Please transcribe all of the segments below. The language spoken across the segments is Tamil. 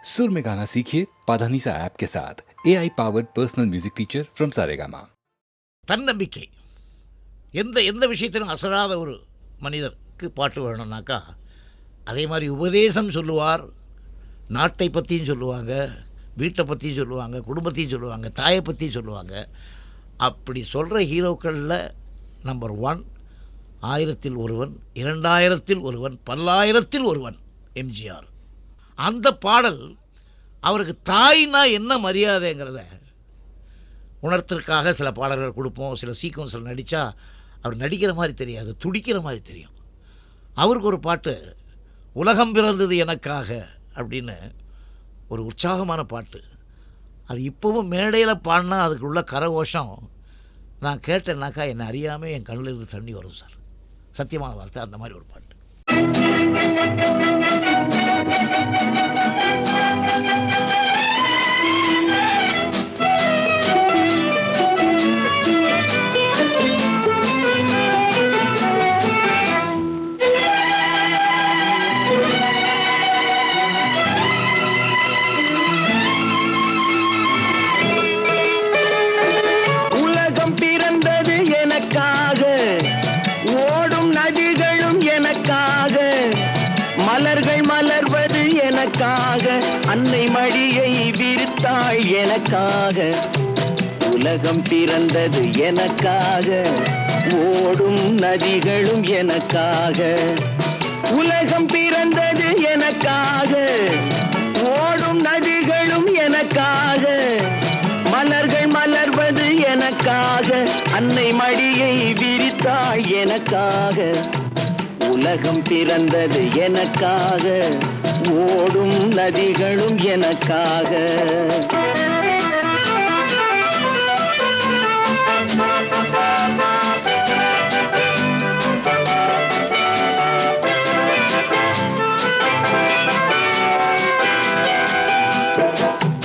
सुर में गाना सीखिए पाधानीसा ऐप के साथ AI powered personal music teacher from Saregama. தன்னம்பிக்கை எந்த எந்த விஷயத்திலும் அசராத ஒரு மனிதருக்கு பாட்டு வேணும்னாக்கா அதே மாதிரி உபதேசம் சொல்லுவார். நாட்டை பற்றியும் சொல்லுவாங்க, வீட்டை பற்றியும் சொல்லுவாங்க, குடும்பத்தையும் சொல்லுவாங்க, தாயை பற்றியும் சொல்லுவாங்க. அப்படி சொல்கிற ஹீரோக்களில் நம்பர் 1 1000ல் ஒருவன், 2000ல் ஒருவன், பல்லாயிரத்தில் ஒருவன் எம்ஜிஆர். அந்த பாடல் அவருக்கு தாய்னா என்ன மரியாதைங்கிறத உணர்த்திற்காக சில பாடல்கள் கொடுப்போம். சில சீக்வன்ஸில் நடித்தா அவர் நடிக்கிற மாதிரி தெரியாது, துடிக்கிற மாதிரி தெரியும். அவருக்கு ஒரு பாட்டு உலகம் பிறந்தது எனக்காக அப்படின்னு ஒரு உற்சாகமான பாட்டு. அது இப்போவும் மேடையில் பாடினா அதுக்கு உள்ள கரகோஷம் நான் கேட்டேன்னாக்கா என்னை அறியாமல் என் கண்ணில் இருந்து தண்ணி வரும் சார். சத்தியமான வார்த்தை. அந்த மாதிரி ஒரு பாட்டு. உலகம் பிறந்தது எனக்காக, ஓடும் நதிகளும் எனக்காக, மலர்கள் மலர்வது எனக்காக, அன்னை மடியை விரித்தாள் எனக்காக. உலகம் பிறந்தது எனக்காக, ஓடும் நதிகளும் எனக்காக. உலகம் பிறந்தது எனக்காக, ஓடும் நதிகளும் எனக்காக, மலர்கள் மலர்வது எனக்காக, அன்னை மடியை விரித்தாள் எனக்காக. உலகம் பிறந்தது எனக்காக, ஓடும் நதிகளும் எனக்காக.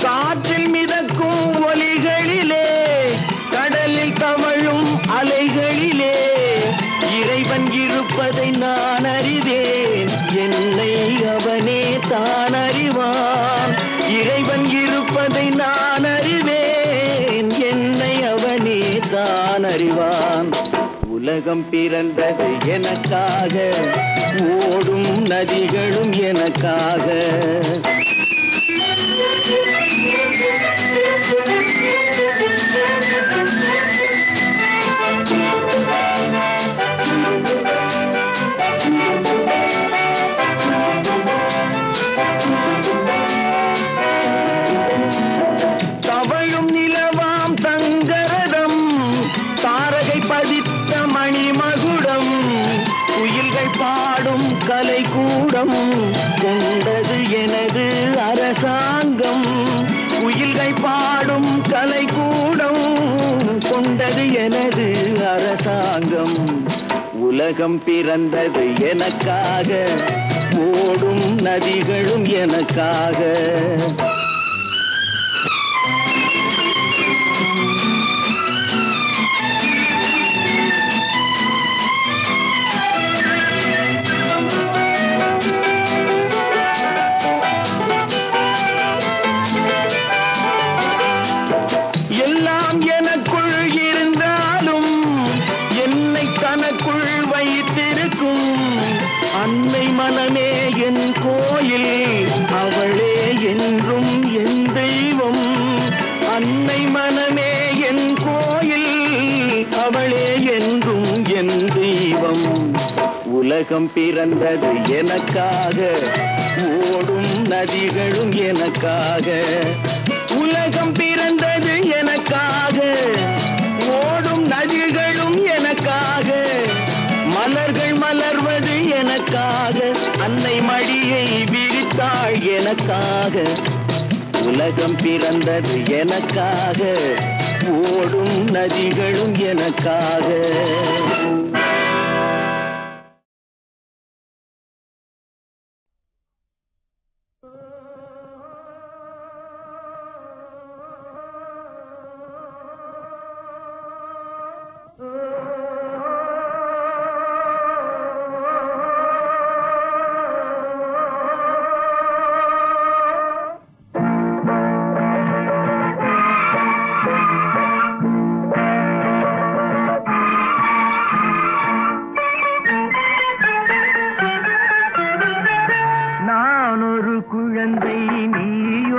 காற்றில் மிதக்கும் ஒலிகளிலே, கடலில் தவழும் அலைகளிலே, இறைவன் இருப்பதை நான் அறிவேன், என்னை அவனே தான் அறிவான். இறைவன் இருப்பதை நான் அறிவேன், என்னை அவனே தான் அறிவான். உலகம் பிறந்தது எனக்காக, ஓடும் நதிகளும் எனக்காக. தவழும் நிலவாம் தங்கரதம், தாரகை பதித்த மணிமகுடம், குயில்கள் பாடும் கலைக்கூடம், கொண்டது எனது அரசாங்கம். குயில்கள் பாடும் கலைக்கூடம், கொண்டது எனது அரசாங்கம். உலகம் பிறந்தது எனக்காக, ஓடும் நதிகளும் எனக்காக. எல்லாம் எனக்குள் இருந்தாலும் என்னை தனக்குள் வைத்திருக்கும் அன்னை மனமே என் கோயில், அவளே என்றும் என் தெய்வம். அன்னை மனமே என் கோயில், அவளே என்றும் என் தெய்வம். உலகம் பிறந்தது எனக்காக, ஓடும் நதிகளும் எனக்காக. உலகம் பிறந்தது எனக்காக, ஓடும் நதிகளும் எனக்காக, மலர்கள் மலர்வது எனக்காக, அன்னை மடியை விரித்தாள் எனக்காக. உலகம் பிறந்தது எனக்காக, ஓடும் நதிகளும் எனக்காக. குழந்தை நீ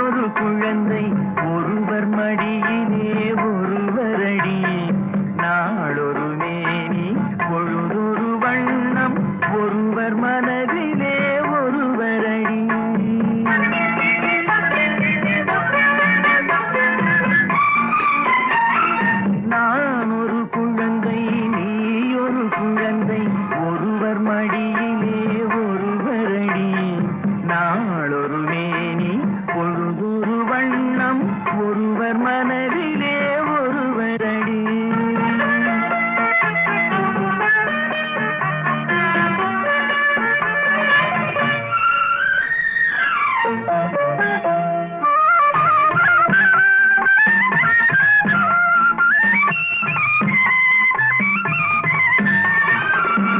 ஒரு குழந்தை ஒருவர் மடியிலே ஒருவரடி நாளொரு மேனி பொழுதொரு வண்ணம் ஒருவர் மனதிலே ஒருவரடி நான் ஒரு குழந்தை நீ ஒரு குழந்தை ஒருவர் மடியிலே ஒருவரடி நாளொரு மேனி பொழுதொரு வண்ணம் ஒருவர் மனதிலே ஒருவரடி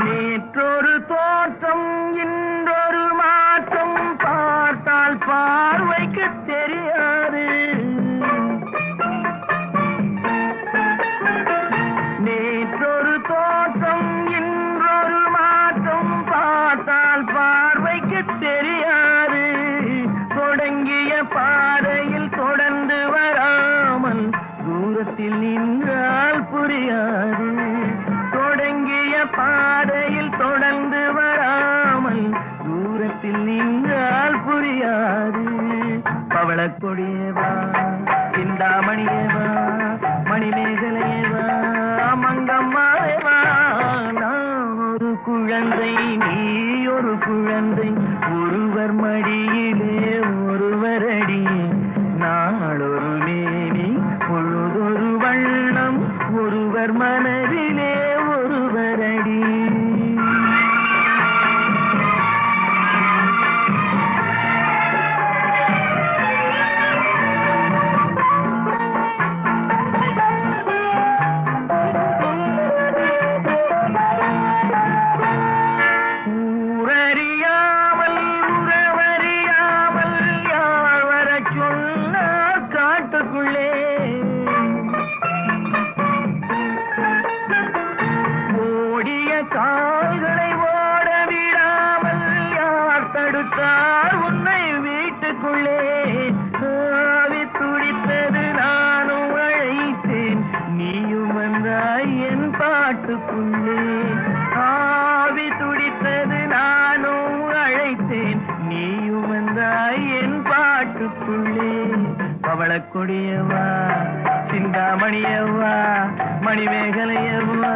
நேற்றொரு தோற்றம் இன்றொரு மாற்றம் பார்த்தால் பார்வைக்கு தெரியாது நேற்றொரு தோற்றம் இன்றொரு மாற்றம் பார்த்தால் பார்வைக்கு தெரியாது தொடங்கிய பாதையில் தொடர்ந்து வராமல் தூரத்தில் நின்றால் புரியாது தொடங்கிய பாதையில் தொடர்ந்து வராமல் தூரத்தில் நின்றால் புரியாது பவளக்கொடியேவா சிந்தாமணியேவா மணிமேகலையேவா மங்கம்மாவேவா நான் ஒரு குழந்தை நீ ஒரு குழந்தை ஒருவர் மடியிலே ஒருவரடி நாளொரு மேனி பொழுதொரு வண்ணம் ஒருவர் மனதிலே ஒருவரடி ஊரறியாமல் உறவறியாமல் யார் வரச் சொன்னார் காட்டுக்குள்ளே ஓடிய கால்களை ஓட விடாமல் யார் தடுத்தார் உன்னை வீட்டுக்குள்ளே ஆவி துடித்தது நானும் அழைத்தேன் நீயும் வந்தாய் என் பாட்டுக்குள்ளே ஆவி துடித்தது நானும் அழைத்தேன் நீயும் வந்தாய் என் பாட்டுக்குள்ளே பவளக்கொடியவா சிந்தாமணியவா மணிமேகலையவா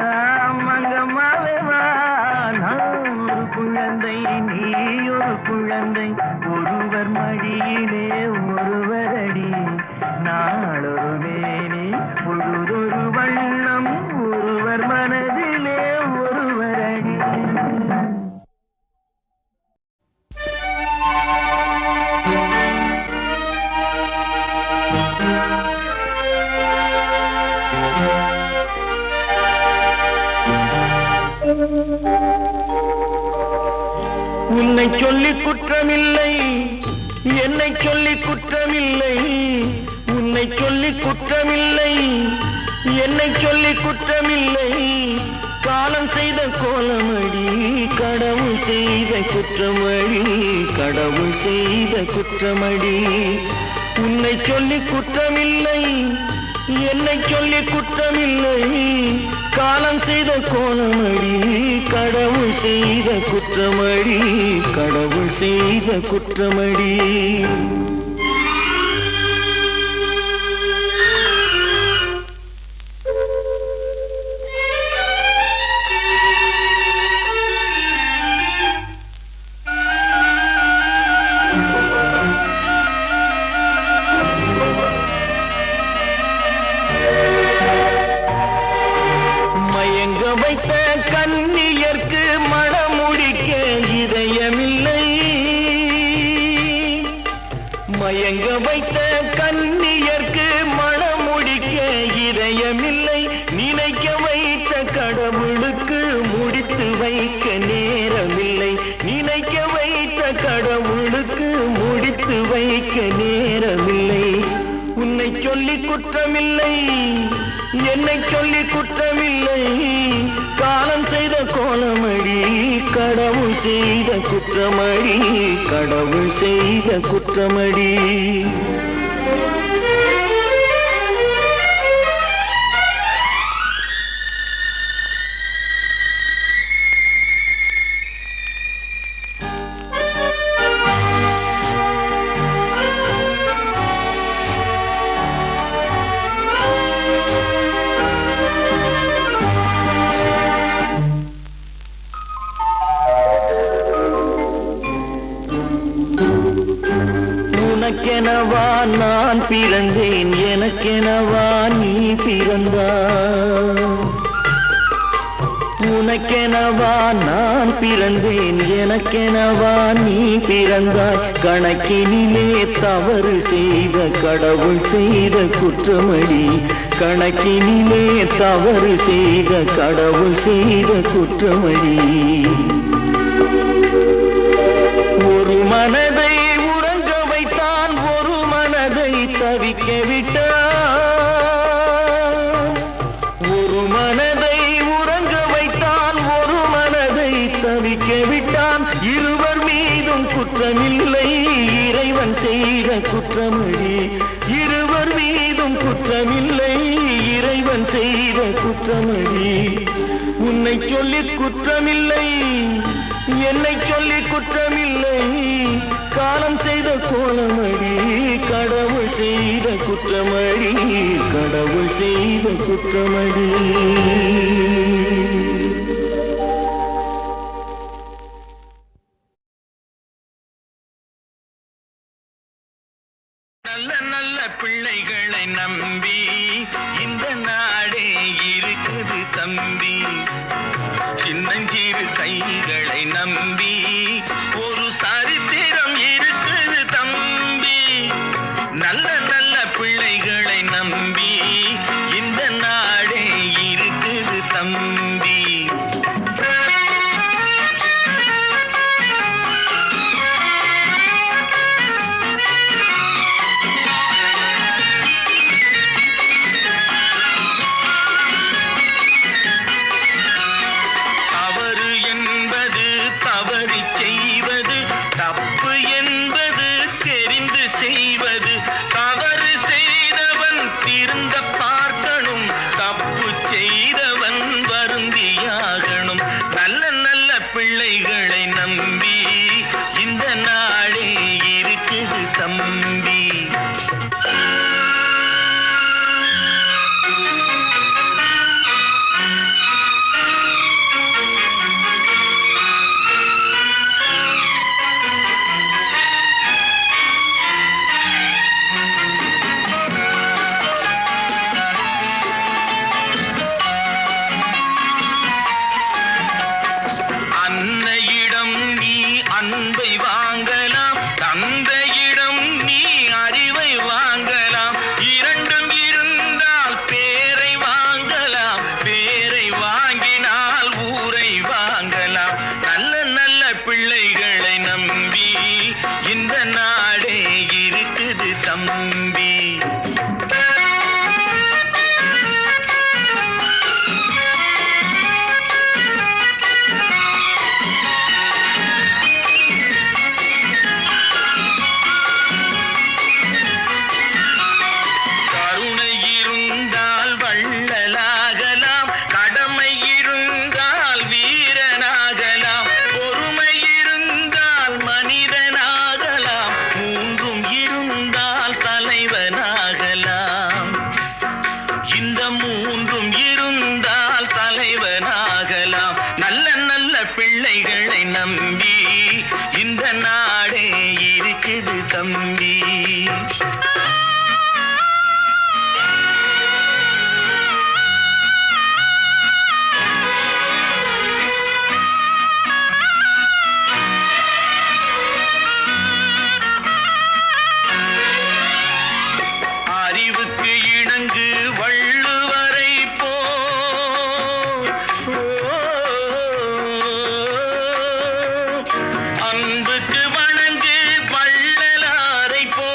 மங்கம்மாவேவா நான் ஒரு குழந்தை நீ ஒரு குழந்தை ஒருவர் மடியிலே ஒருவரடி நாளொரு மேனி பொழுதொரு வண்ணம் ஒருவர் மனதிலே ஒருவரடி உன்னை சொல்லி குற்றமில்லை என்னை சொல்லி குற்றமில்லை உன்னை சொல்லி குற்றமில்லை என்னை சொல்லி குற்றமில்லை காலம் செய்த கோலமடி கடவுள் செய்த குற்றமடி கடவுள் செய்த குற்றமடி உன்னை சொல்லி குற்றமில்லை என்னை சொல்லி குற்றமில்லை காலம் செய்த கோலமடி கடவுள் செய்த குற்றமடி கடவுள் செய்த குற்றமடி வைத்த கன்னியர்க்கு மணமுடிக்க இதயமில்லை மயங்க வைத்த கன்னியர்க்கு மணமுடிக்க இதயமில்லை நினைக்க வைத்த கடவுளுக்கு முடித்து வைக்க நேரமில்லை நினைக்க வைத்த கடவுளுக்கு முடித்து வைக்க நேரமில்லை உன்னை சொல்லி குற்றமில்லை என்னை சொல்லி குற்றமில்லை காலம் செய்த கோலமடி கடவுள் செய்த குற்றமடி கடவுள் செய்த குற்ற குற்றமடி. உனக்கெனவா நான் பிறந்தேன், எனக்கெனவா நீ பிறந்தாய். உனக்கெனவா நான் பிறந்தேன், எனக்கெனவா நீ பிறந்தாய். கணக்கினிலே தவறு செய்த கடவுள் செய்த குற்றமடி. கணக்கினிலே தவறு செய்த கடவுள் செய்த குற்றமடி. ஒரு மனதை உறங்க வைத்தான், ஒரு மனதை தவிக்க விட்டான். ஒரு மனதை உறங்க வைத்தான், ஒரு மனதை தவிக்க விட்டான். இருவர் மீதும் குற்றமில்லை, இறைவன் செய்த குற்றமடி. இருவர் மீதும் குற்றமில்லை, இறைவன் செய்த குற்றமடி. உன்னை சொல்லி குற்றமில்லை, என்னை சொல்லி குற்றமில்லை, காலம் செய்த கோலமடி. கடவுள் செய்த குற்றமடி, கடவுள் செய்த குற்றமடி. நல்ல நல்ல பிள்ளைகளை நம்பி இந்த நாடே இருக்குது தம்பி. சின்னஞ்சிறு கைகளை நம்பி ஒரு சரித்திரம் இருக்குது தம்பி. நல்ல நல்ல பிள்ளைகளை நம்பி இந்த நாடே இருக்குது தம்பி. பிள்ளைகளை நம்பி இந்த நாடே இருக்குது தம்பி. அன்னையிடம் நீ அன்பை வாங்கலாம், தந்தையிடம் நீ அறிவை வாங்கலாம். இரண்டும் இருந்தால் பேரை வாங்கலாம், பேரை வாங்கினால் ஊரை வாங்கலாம். நல்ல நல்ல பிள்ளைகளை நம்பி இந்த நாடே இருக்குது தம்பி. பிள்ளைகளை நம்பி இந்த நாடே இருக்குது தம்பி. அறிவுக்கு இணங்கு வள்ளுவரை போ அன்புக்கு வணங்கு வள்ளலாரை போ.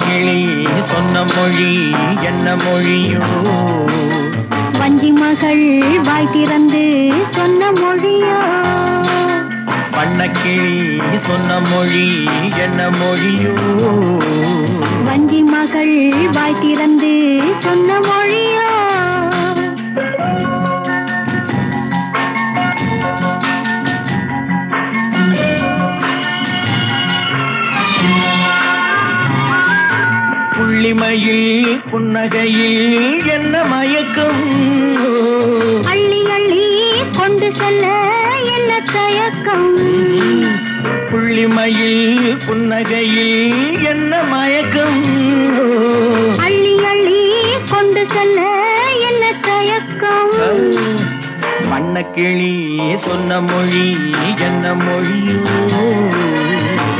வண்ணக்கிளி சொன்ன மொழி என்ன மொழியோ வஞ்சி மகள் வாய் திறந்து சொன்ன மொழியோ வண்ணக்கிளி சொன்ன மொழி என்ன மொழியோ வஞ்சி மகள் வாய் திறந்து சொன்ன மொழியோ புள்ளிமையில் புன்னகையில் என்ன மயக்கம் அள்ளி அள்ளி கொண்டு செல்ல என்ன தயக்கம் புள்ளிமையில் புன்னகையில் என்ன மயக்கம் அள்ளி அள்ளி கொண்டு செல்ல என்ன தயக்கம் வண்ணக்கிளி சொன்ன மொழி என்ன மொழியோ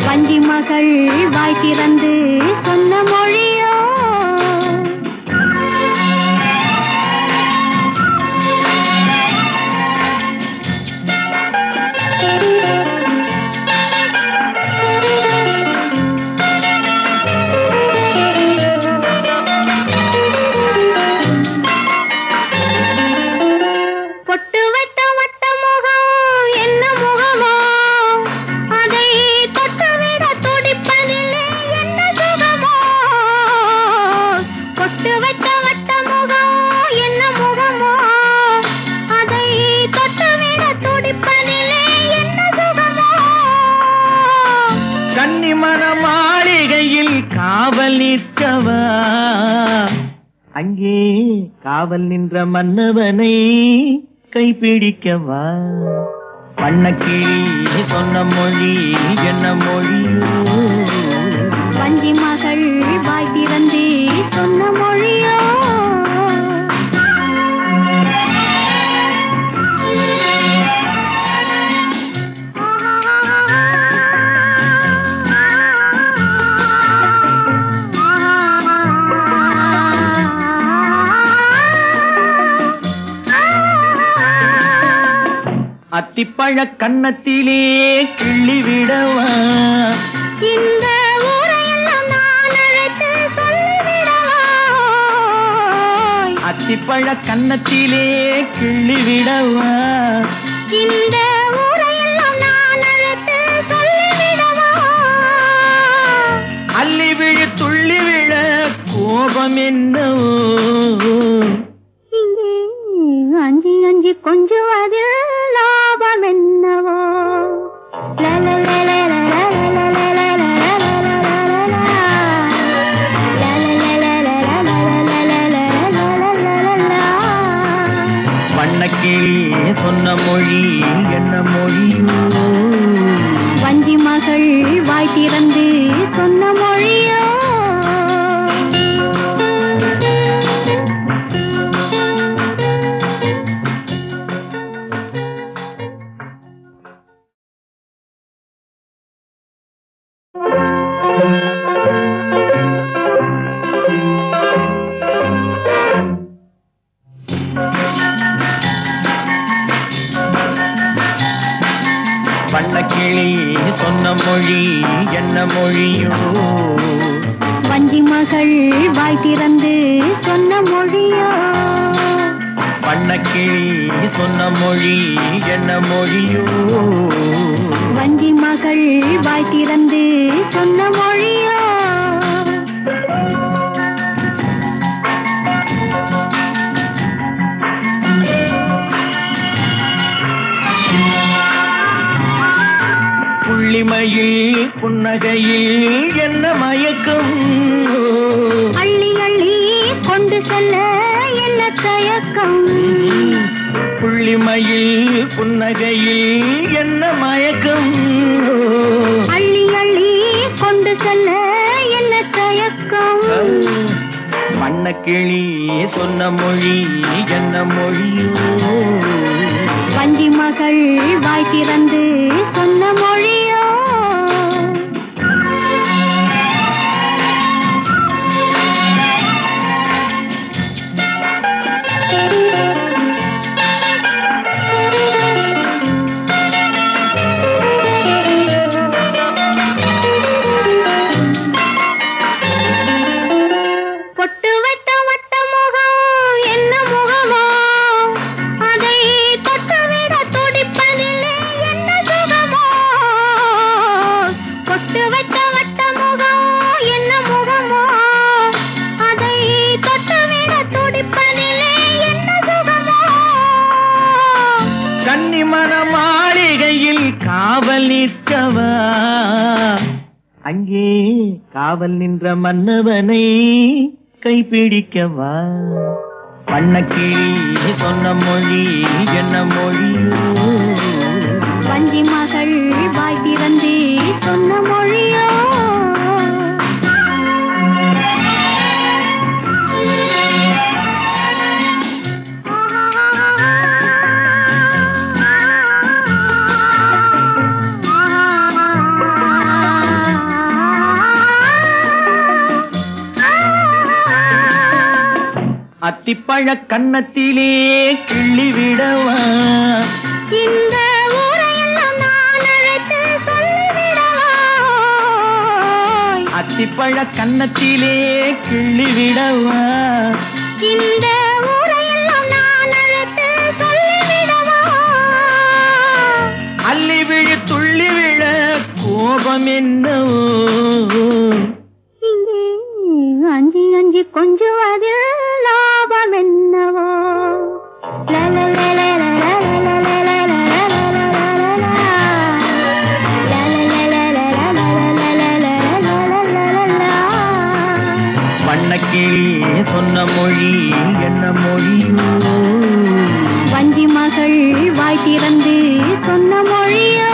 வஞ்சி மகள் வாய் திறந்து சொன்ன மொழியோ பொட்டு வைத்த வட்ட முகம் என்ன முகமோ அதை தொட்டுவிட துடிப்பதில்லை என்ன சுகமோ பொட்டு வைத்த வட்ட முகம் என்ன முகமோ அதை தொட்டுவிட துடிப்பதில்லை என்ன சுகமோ கன்னிமர மாளிகையில் காவல் நிற்கவா அங்கே காவல் நின்ற மன்னவனை கைப்பிடிக்கவா வண்ணக்கிளி சொன்ன மொழி என்ன மொழியோ வஞ்சி மகள் வாய் திறந்து சொன்ன மொழியோ அத்திப்பழ கன்னத்திலே கிள்ளி விடவா இந்த ஊரையெல்லாம் நான் அழைத்து சொல்லிவிடவா அத்திப்பழ கன்னத்திலே கிள்ளி விடவா இந்த ஊரையெல்லாம் நான் அழைத்து சொல்லிவிடவா அள்ளி விழி துள்ளி விழ கோபம் என்னவோ இங்கே அஞ்சி அஞ்சி கொஞ்சுவதில் லாபம் என்னவோ வண்ணக்கிளி சொன்ன மொழி என்ன மொழியோ வஞ்சி மகள் வாய் திறந்து சொன்ன மொழியோ வண்ணக்கிளி சொன்ன மொழி என்ன மொழியோ வஞ்சி மகள் வாய் திறந்து சொன்ன மொழியோ வண்ணக்கிளி சொன்ன மொழி என்ன மொழியோ வஞ்சி மகள் வாய் திறந்து சொன்ன மொழியோ புள்ளிமையில் புன்னகையில் என்ன மயக்கம் அள்ளி அள்ளி கொண்டு செல்ல என்ன தயக்கம் புள்ளிமையில் புன்னகையில் என்ன மயக்கம் அள்ளி அள்ளி கொண்டு செல்ல என்ன தயக்கம் வண்ணக்கிளி சொன்ன மொழி என்ன மொழியோ வஞ்சி மகள் வாய் திறந்து சொன்ன மொழியோ மீட்கவா அங்கே காவல் நின்ற மன்னவனை கைப்பிடிக்கவா வண்ணக்கிளி சொன்ன மொழி என்ன மொழியோ வஞ்சி மகள் வாய் திறந்து சொன்ன மொழியோ அத்திப்பழ கன்னத்திலே கிள்ளி விடவா இந்த ஊரையெல்லாம் நான் அழைத்து சொல்லிவிடவா அத்திப்பழ கன்னத்திலே கிள்ளி விடவா இந்த ஊரையெல்லாம் நான் அழைத்து சொல்லிவிடவா அள்ளி விழி துள்ளி விழ கோபம் என்னவோ இங்கே அஞ்சி அஞ்சி கொஞ்சுவதில் லாபம் என்னவோ வண்ணக்கிளி சொன்ன மொழி என்ன மொழியோ வஞ்சி மகள் வாய் திறந்து சொன்ன மொழியோ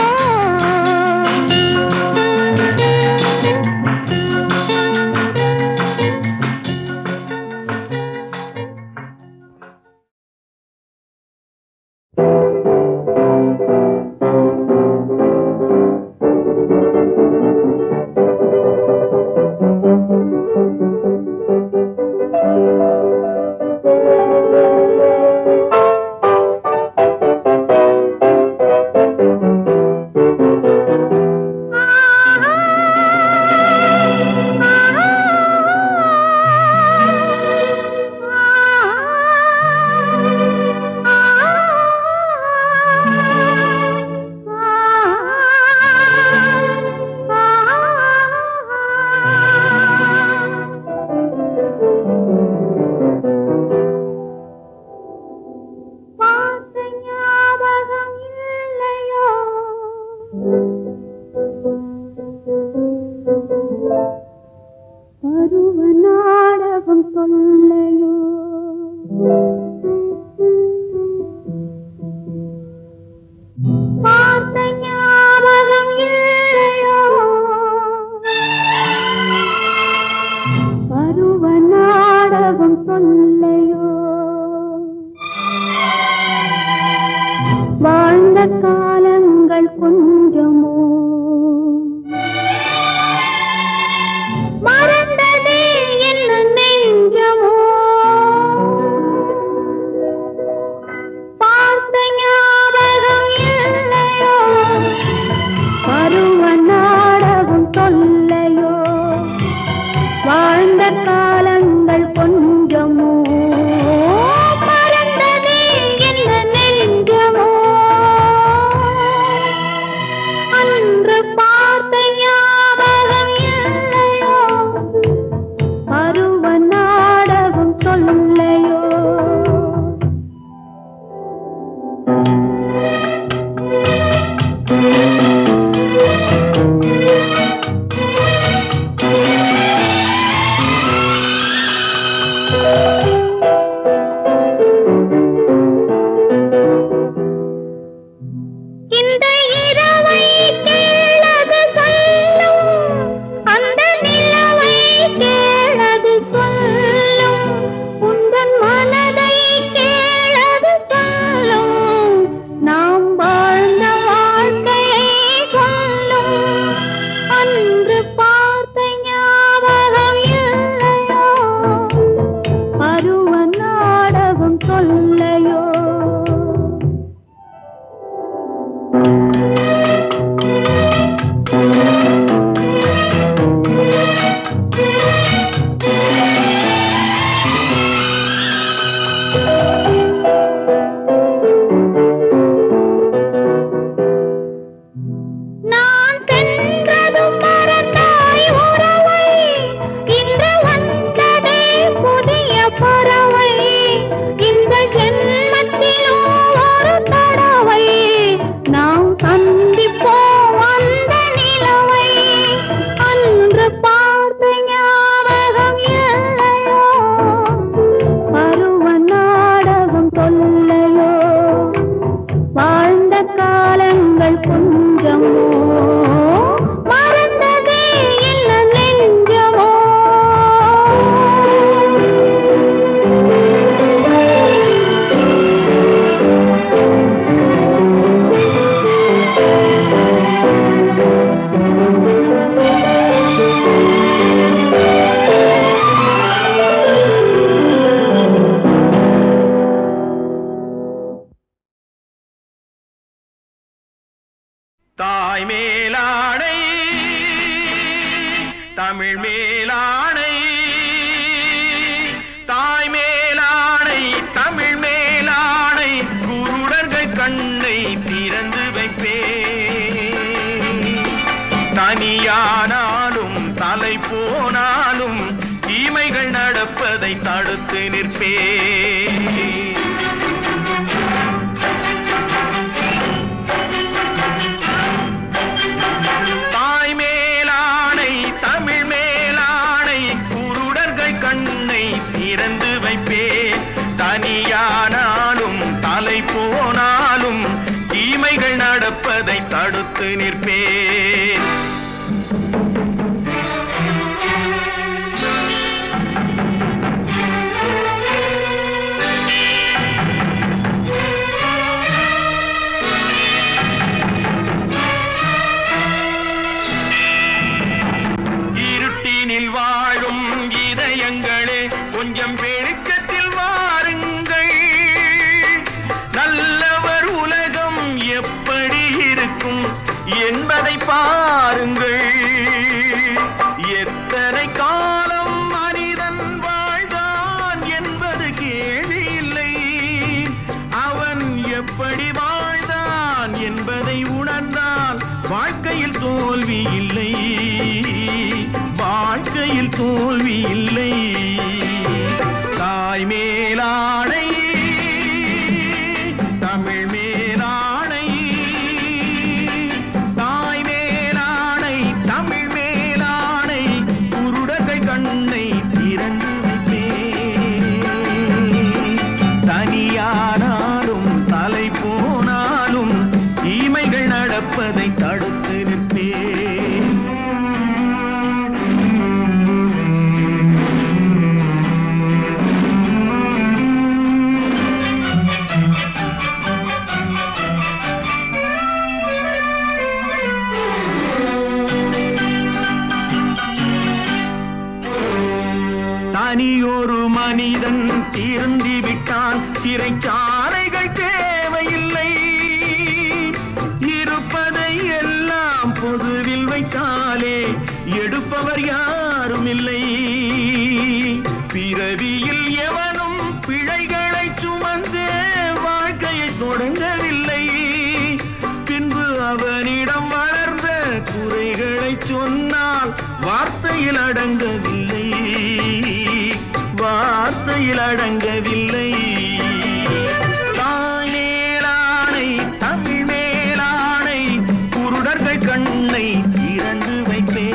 தமிழ் மேலாணை தாய் மேலாணை தமிழ் மேலாணை குருடர்கள் கண்ணை திறந்து வைப்பே தனியானாலும் தலை போனாலும் தீமைகள் நடப்பதை தடுத்து நிற்பே திறந்து வைப்பே தனியானாலும் தலை போனாலும் தீமைகள் நடப்பதை தடுத்து நிற்பே இருட்டினில் வாழும் இதயங்களே கொஞ்சம் வெளிச்சத்தில் வாருங்கள் நல்லவர் உலகம் எப்படி இருக்கும் என்பதை பாருங்கள் எத்தனை காலம் மனிதன் வாழ்ந்தான் என்பது கேள்வி இல்லை அவன் எப்படி வாழ்ந்தான் என்பதை உணர்ந்தால் வாழ்க்கையில் தோல்வி இல்லை வாழ்க்கையில் தோல்வி இல்லை தாய் மேலாணை தமிழ் மேலாணை தாய் மேலாணை தமிழ் மேலாணை குருடர்கள் கண்ணை திறந்து வைப்பே தனியானாலும் தலை போனாலும் தீமைகள் நடப்பதை தடுத்து நிற்பே தனியொரு மனிதன் திருந்தி விட்டான் சிறைச்சாலைகள் தேவையில்லை இருப்பதை எல்லாம் பொதுவில் வைத்தாலே எடுப்பவர் யாரும் இல்லை பிறவியில் எவனும் பிழைகளை சுமந்தே வாழ்க்கையை தொடங்கவில்லை பின்பு அவனிடம் வளர்ந்த குறைகளை சொன்னால் வார்த்தையில் அடங்கவில்லை வார்த்தையில் அடங்கவில்லை தாய் மேலாணை தமிழ் மேலாணை குருடர்கள் கண்ணை திறந்து வைப்பே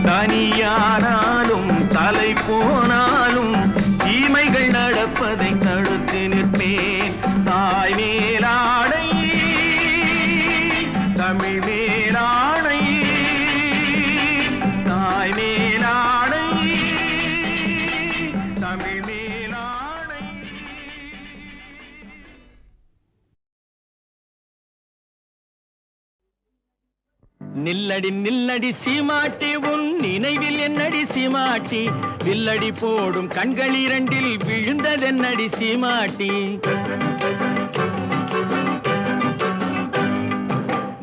தனியானாலும் தலை போனாலும் தீமைகள் நடப்பதை தடுத்து நிற்பேன் தாய் மேலாணை தமிழ் மேலாணை தாய் மேலாணை தமிழ் மேலாணை நில்லடி நில்லடி சீமாட்டி உன் நினைவில் என்னடி சீமாட்டி வில்லடி போடும் கண்கள் இரண்டில் விழுந்ததென்னடி சீமாட்டி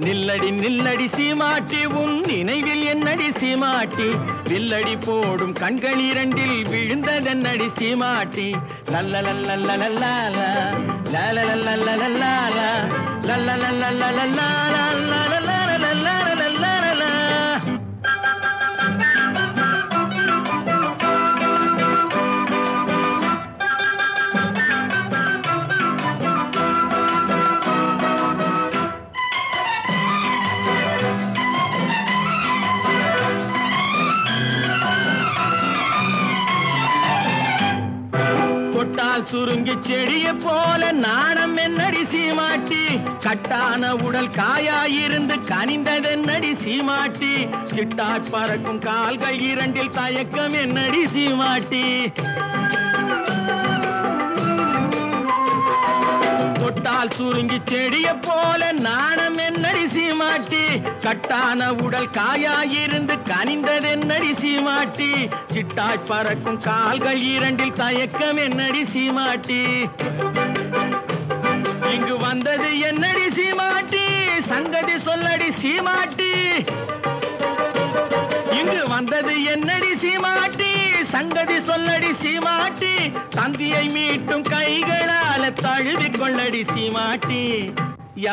நில்லடி நில்லடி சீமாட்டி உன் நினைவில் என்னடி சீமாட்டி வில்லடி போடும் கண்கள் இரண்டில் விழுந்ததென்னடி சீமாட்டி லல்லலல்லல்லலல்லா லல்லலல்லல்லல்லா லல்லலல்லல்லல்லா சுருங்கி செடிய போல நாணம் என்னடி சீமாட்டி கட்டான உடல் காயாயிருந்து கனிந்ததென்னடி சீமாட்டி சிட்டாய் பறக்கும் கால்கள் இரண்டில் தயக்கம் என்னடி சீமாட்டி தொட்டால் சுருங்கி செடிய போல நாணம் என்னடி சீமாட்டி கட்டான உடல் காயாயிருந்து கனிந்ததென்னடி சீமாட்டி சிட்டாய் பறக்கும் கால்கள் இரண்டில் தயக்கம் என்னடி சீமாட்டி இங்கு வந்தது என்னடி சீமாட்டி சங்கதி சொல்லடி சீமாட்டி வந்தது என்னடி சீமாட்டி, சங்கதி சொல்லடி சீமாட்டி, தந்தியை மீட்டும் கைகளால தழுவி கொள்ளடி சீமாட்டி.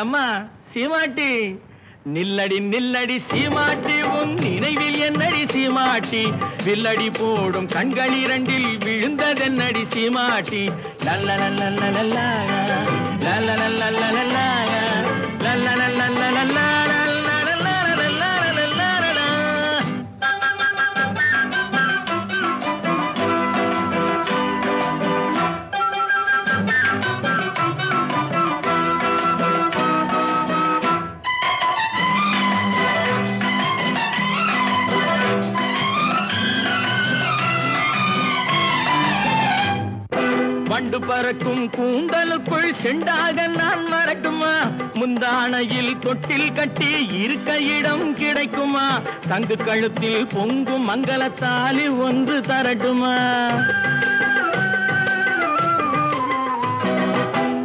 அம்மா சீமாட்டி, நில்லடி நில்லடி சீமாட்டி, உன் நினைவில் என்னடி சீமாட்டி, வில்லடி போடும் கண்கள் இரண்டில் விழுந்ததென்னடி சீமாட்டி. லல்லலல்லல்லல்லா லல்லலல்லல்லல்லா லல்லலல்லல்லல்லா. வண்டு பறக்கும் கூந்தலுக்குள் செண்டாக நான் வரட்டுமா, முந்தானையில் தொட்டில் கட்டி இருக்க இடம் கிடைக்குமா, சங்கு கழுத்தில் பொங்கும் மங்களத்தாலி ஒன்று தரட்டுமா.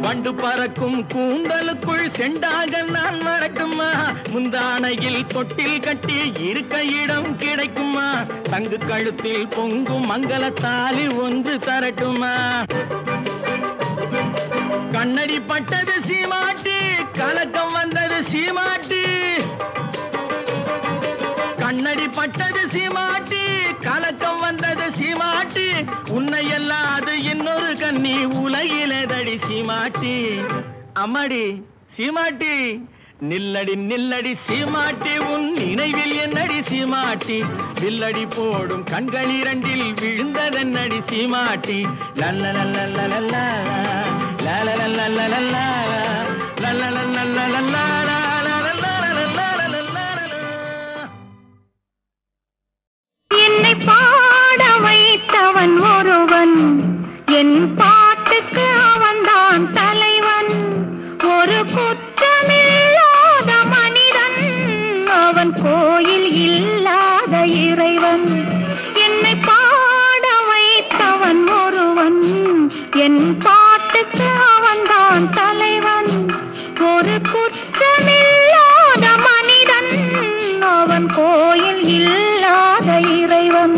வண்டு பறக்கும் கூந்தலுக்குள் செண்டாக நான் வரட்டுமா, முந்தானையில் தொட்டில் கட்டி இருக்க இடம் கிடைக்குமா, தங்கு கழுத்தில் பொங்கும் மங்களத்தாலி ஒன்று தரட்டுமா. கண்ணடி பட்டது சீமாட்டி, கலக்கம் வந்தது சீமாட்டி, கண்ணடி பட்டது சீமாட்டி, கலக்கம் வந்தது சீமாட்டி, உன்னை அல்லாது இன்னொரு கண்ணி உலகிலேதடி சீமாட்டி. அம்மாடி சீமாட்டி, நில்லடி நில்லடி சீமாட்டி, உன் நினைவில் என்னடி சீமாட்டி, வில்லடி போடும் கண்கள் இரண்டில் விழுந்ததென்னடி சீமாட்டி. லல்லலல்லல்லல்லா லல்லலல்லல்லல்லா லல்லலல்லல்லல்லா. என்னை பாட வைத்தவன் ஒருவன், என் பாட்டுக்கு அவன்தான் தலைவன். ஒரு குற்றமில்லாத மனிதன், அவன் கோயில் இல்லாத இறைவன். என்னை பாட வைத்தவன் ஒருவன், என் பாட்டுக்கு அவன்தான் தலைவன். ஒரு குற்றமில்லாத மனிதன், அவன் கோயில் இல்லாத இறைவன்.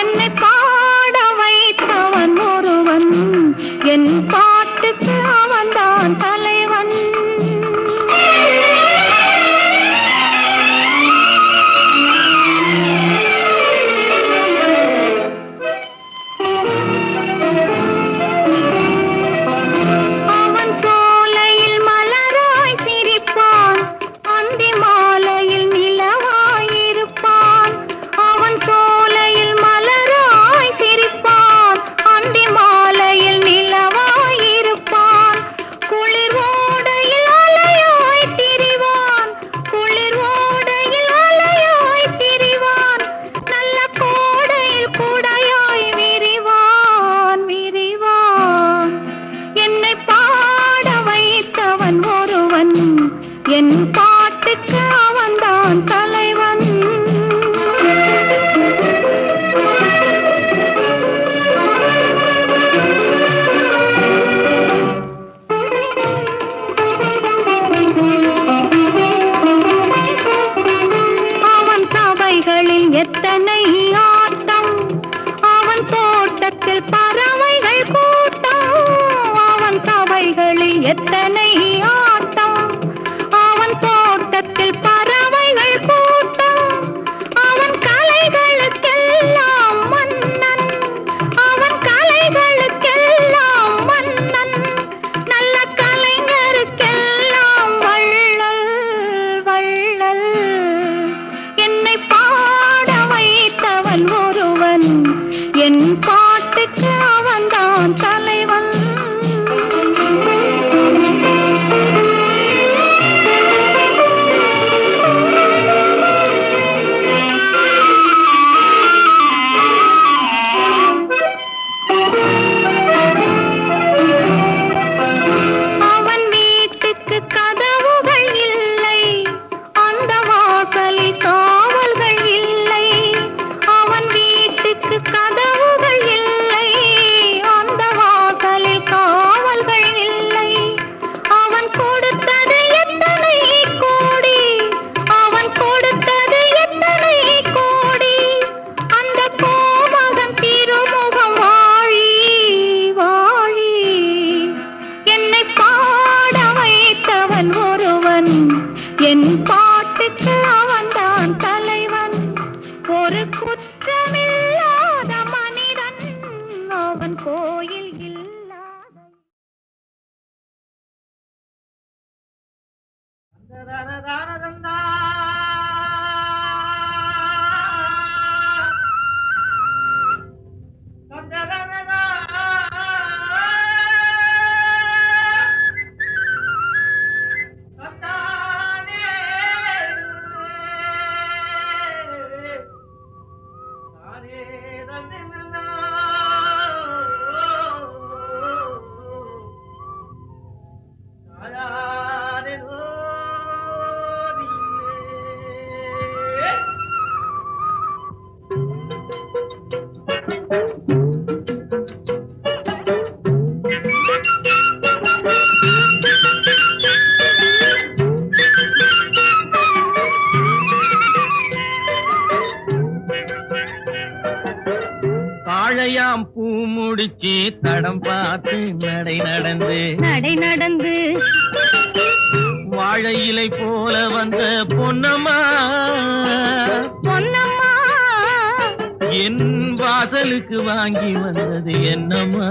என்னை பாட வைத்தவன் ஒருவன், என் பாட்டுக்கு அவன்தான் தலைவன். அவன் சோலையில் மலராய் சிரிப்பான், அந்தி மாலையில் நிலவாய் இருப்பான். அவன் சோலையில் மலராய் சிரிப்பான், அந்தி மாலையில் நிலவாய் இருப்பான். குளிர் ஓடையில் அலையாய் திரிவான், குளிர் ஓடையில் அலையாய் திரிவான். நல்ல கோடையில் குடையாய் விரிவான் விரிவான். என்னை பாட வைத்தவன் ஒருவன், என் பாட்டுக்கு அவன்தான் தலைவன். அவன் சபைகளில் எத்தனை ஆட்டம், அவன் தோட்டத்தில் பறவைகள் கூட்டம். அவன் சபைகளில் எத்தனை ஆட்டம், அவன் தோட்டத்தில் பறவைகள் கூட்டம். அவன் கலைகளுக்கெல்லாம் மன்னன், அவன் கலைகளுக்கெல்லாம் மன்னன். நல்ல கலைஞருக்கெல்லாம் வள்ளல் வள்ளல். என்னை பாட வைத்தவன் ஒருவன், என் பாட்டுக்கு அவன்தான் தலைவன். தாழையாம் பூ முடிச்சு தடம் பார்த்து நடை நடந்து வாழை இலை போல வந்த பொன்னம்மா என் வாசலுக்கு வாங்கி வந்தது என்னம்மா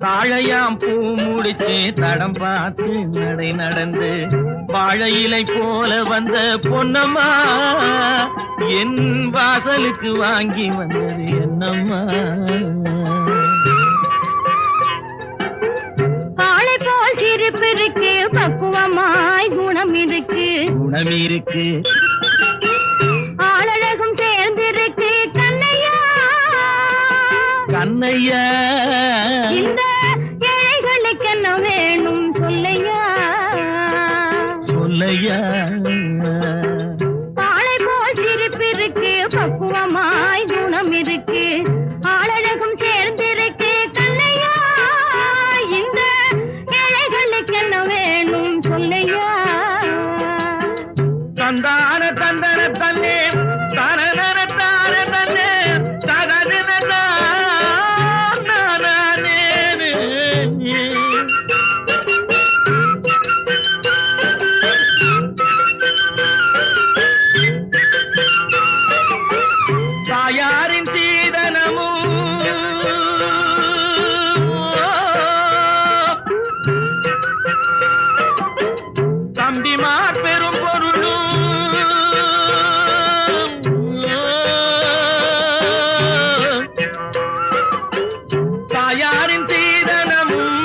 தாழையாம் பூ முடிச்சு தடம் பார்த்து நடை நடந்து வாழை இலை போல வந்த பொன்னம்மா என் வாசலுக்கு வாங்கி வந்தது என்னம்மா ஆளை போல் சிரிப்பு இருக்கு பக்குவமாய் குணம் இருக்கு ஆளழகும் சேர்ந்திருக்கு கண்ணையா இந்த ஏழைகளுக்கு என்ன வேணும் சொல்லையா ஆளை போல் சிரிப்பு இருக்கு பக்குவமாய் குணம் இருக்கு ஆளழகும் சேர்ந்திருக்கு கண்ணையா இந்த ஏழைகளுக்கு என்ன வேணும் சொல்லையா தந்தான தந்தன தன்னே தனன தான தன்னே தனன தாயாரின் சீதனமும் தம்பிமார் பெரும் பொருளும் தாயாரின் சீதனமும்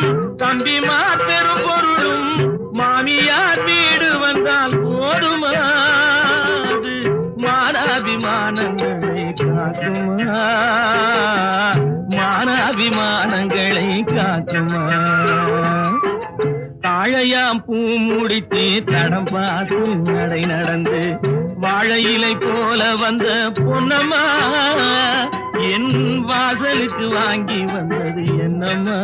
தம்பிமார் பெரும் பொருளும் மாமியார் வீடு வந்தால் போடுமா மானாபிமானங்களை காக்குமா மானாபிமானங்களை காக்குமா தாழையாம் பூ முடித்து தடம் பார்த்து நடை நடந்து வாழை இலை போல வந்த பொன்னம்மா என் வாசலுக்கு வாங்கி வந்தது என்னம்மா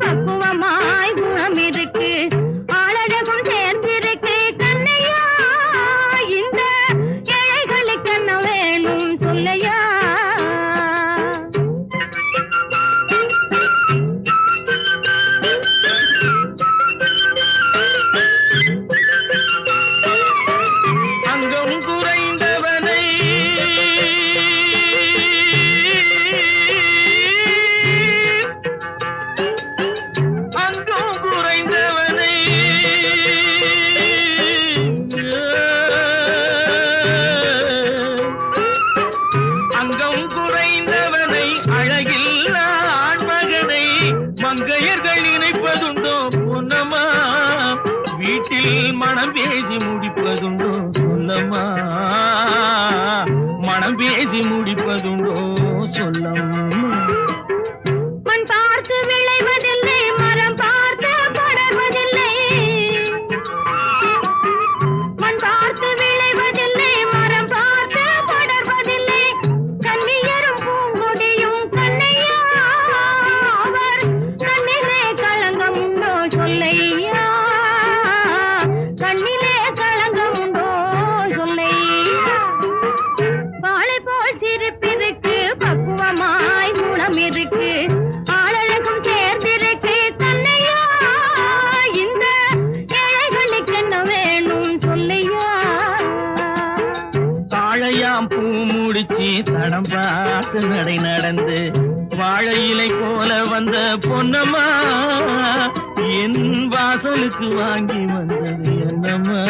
பக்குவமாய் குணம் இருக்கு ஆளழகும் சேர்ந்திருக்கு கண்ணையா இந்த ஏழைகளுக்கு என்ன வேணும் சொல்லையா அங்கம் குறைந்தவனை அழகில் ஆண்மகனை மங்கையர்கள் நினைப்பதுண்டோ பொன்னம்மா வீட்டில் மனம் பேசி முடிப்பதுண்டோ சொல்லம்மா மனம் பேசி முடிப்பதுண்டோ சொல்லம்மா மண் பார்த்து விளைவதில்லை மரம் பார்த்து படர்வதில்லை மண் பார்த்து விளைவதில்லை மரம் பார்த்து படர்வதில்லை கண்ணியரும் பூங்கொடியும் கண்ணையா அவர் கண்ணிலே களங்கம் உண்டோ சொல்லையா கண்ணிலே களங்கம் உண்டோ சொல்லையா வாழை போல் சிரிப்பு தடம் பார்த்து நடை நடந்து வாழை இலை போல வந்த பொன்னம்மா என் வாசலுக்கு வாங்கி வந்தது என்னம்மா